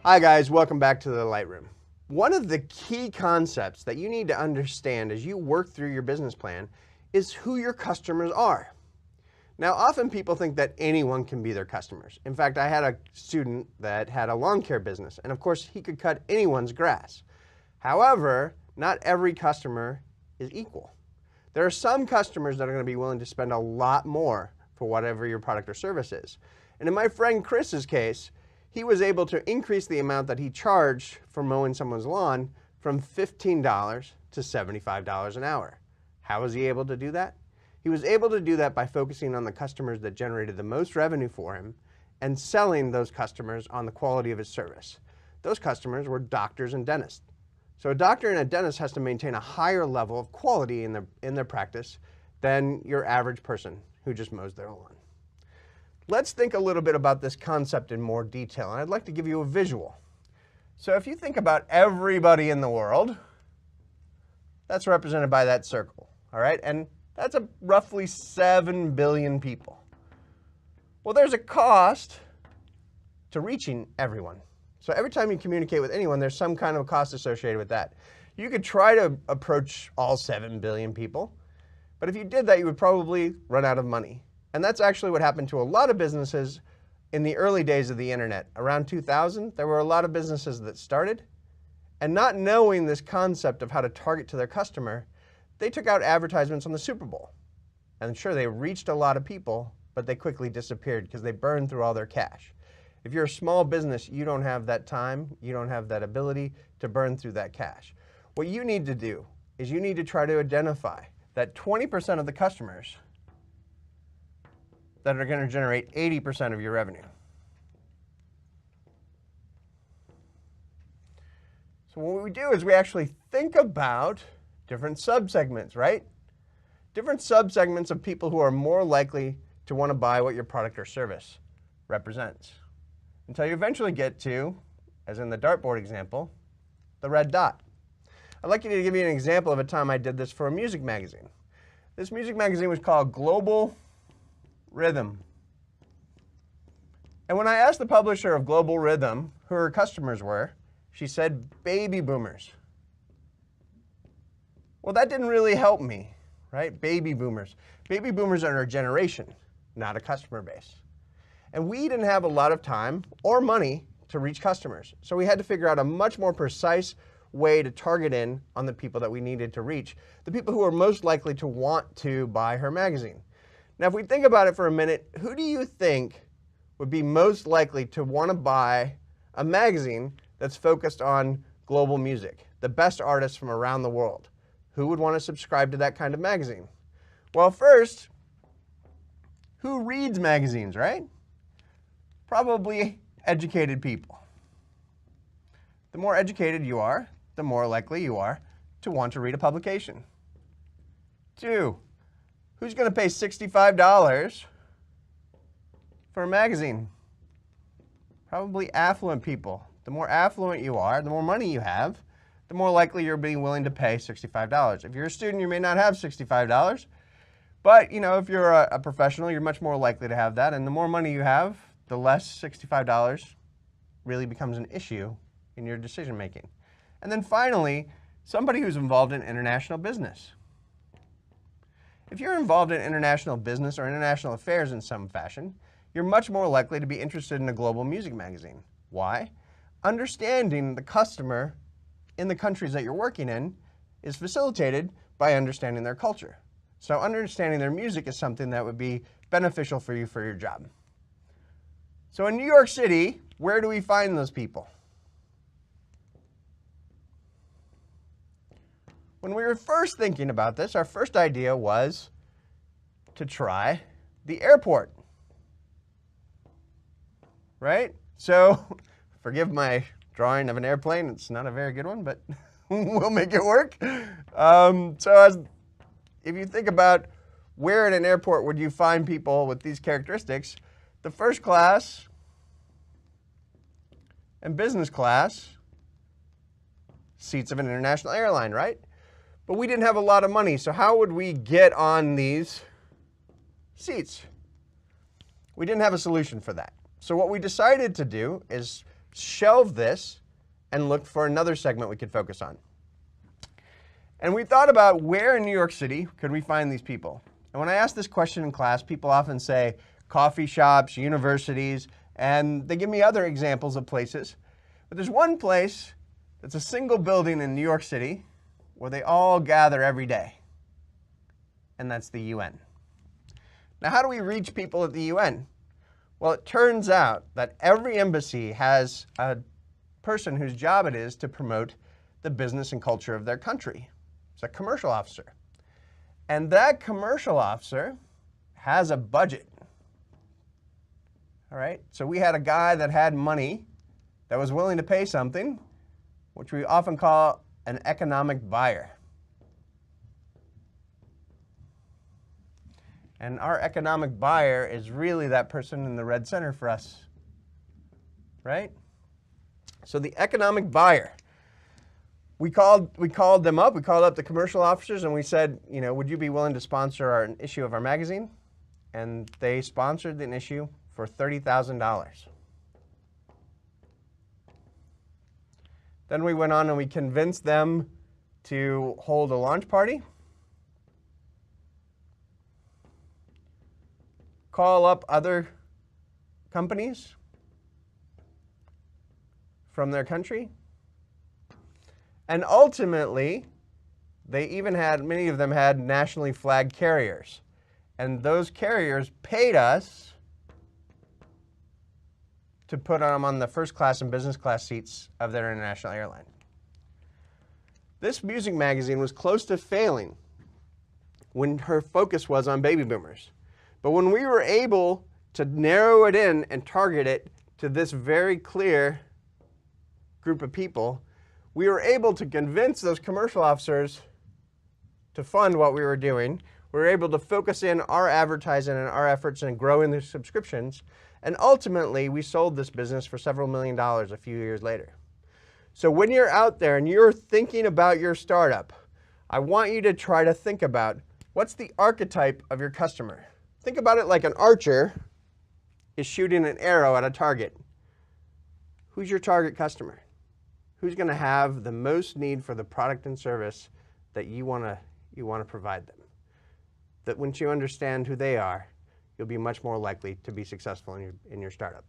Hi guys, welcome back to the Lightroom. One of the key concepts that you need to understand as you work through your business plan is who your customers are. Now, often people think that anyone can be their customers. In fact, I had a student that had a lawn care business, and of course he could cut anyone's grass. However, not every customer is equal. There are some customers that are going to be willing to spend a lot more for whatever your product or service is. And in my friend Chris's case, he was able to increase the amount that he charged for mowing someone's lawn from $15 to $75 an hour. How was he able to do that? He was able to do that by focusing on the customers that generated the most revenue for him and selling those customers on the quality of his service. Those customers were doctors and dentists. So a doctor and a dentist has to maintain a higher level of quality in their practice than your average person who just mows their lawn. Let's think a little bit about this concept in more detail, and I'd like to give you a visual. So if you think about everybody in the world, that's represented by that circle, all right? And that's roughly 7 billion people. Well, there's a cost to reaching everyone. So every time you communicate with anyone, there's some kind of cost associated with that. You could try to approach all 7 billion people, but if you did that, you would probably run out of money. And that's actually what happened to a lot of businesses in the early days of the internet. Around 2000, there were a lot of businesses that started, and not knowing this concept of how to target to their customer, they took out advertisements on the Super Bowl. And sure, they reached a lot of people, but they quickly disappeared because they burned through all their cash. If you're a small business, you don't have that time, you don't have that ability to burn through that cash. What you need to do is you need to try to identify that 20% of the customers that are going to generate 80% of your revenue. So what we do is we actually think about different subsegments, right? Different subsegments of people who are more likely to want to buy what your product or service represents. Until you eventually get to, as in the dartboard example, the red dot. I'd like to give you an example of a time I did this for a music magazine. This music magazine was called Global Rhythm. And when I asked the publisher of Global Rhythm who her customers were, she said baby boomers. Well, that didn't really help me, right? Baby boomers. Baby boomers are a generation, not a customer base. And we didn't have a lot of time or money to reach customers. So we had to figure out a much more precise way to target in on the people that we needed to reach, the people who are most likely to want to buy her magazine. Now, if we think about it for a minute, who do you think would be most likely to want to buy a magazine that's focused on global music, the best artists from around the world? Who would want to subscribe to that kind of magazine? Well, first, who reads magazines, right? Probably educated people. The more educated you are, the more likely you are to want to read a publication. 2, who's going to pay $65 for a magazine? Probably affluent people. The more affluent you are, the more money you have, the more likely you're being willing to pay $65. If you're a student, you may not have $65, but if you're a professional, you're much more likely to have that, and the more money you have, the less $65 really becomes an issue in your decision making. And then finally, somebody who's involved in international business. If you're involved in international business or international affairs in some fashion, you're much more likely to be interested in a global music magazine. Why? Understanding the customer in the countries that you're working in is facilitated by understanding their culture. So understanding their music is something that would be beneficial for you for your job. So in New York City, where do we find those people? When we were first thinking about this, our first idea was to try the airport, right? So forgive my drawing of an airplane. It's not a very good one, but we'll make it work. If you think about where in an airport would you find people with these characteristics, the first class and business class seats of an international airline, right? But we didn't have a lot of money, so how would we get on these seats? We didn't have a solution for that. So what we decided to do is shelved this and looked for another segment we could focus on. And we thought about where in New York City could we find these people. And when I ask this question in class, people often say coffee shops, universities, and they give me other examples of places. But there's one place that's a single building in New York City where they all gather every day, and that's the UN. Now, how do we reach people at the UN? Well, it turns out that every embassy has a person whose job it is to promote the business and culture of their country. It's a commercial officer. And that commercial officer has a budget. All right, so we had a guy that had money that was willing to pay something, which we often call an economic buyer. And our economic buyer is really that person in the red center for us, right? So the economic buyer, we called them up, we called up the commercial officers and we said, you know, would you be willing to sponsor an issue of our magazine? And they sponsored an issue for $30,000. Then we went on and we convinced them to hold a launch party, call up other companies from their country, and ultimately, they even had, many of them had nationally flagged carriers. And those carriers paid us to put them on the first class and business class seats of their international airline. This music magazine was close to failing when her focus was on baby boomers. But when we were able to narrow it in and target it to this very clear group of people, we were able to convince those commercial officers to fund what we were doing. We were able to focus in our advertising and our efforts in growing the subscriptions. And ultimately, we sold this business for several $1 million a few years later. So when you're out there and you're thinking about your startup, I want you to try to think about what's the archetype of your customer. Think about it like an archer is shooting an arrow at a target. Who's your target customer? Who's going to have the most need for the product and service that you want to provide them? That once you understand who they are, you'll be much more likely to be successful in your startup.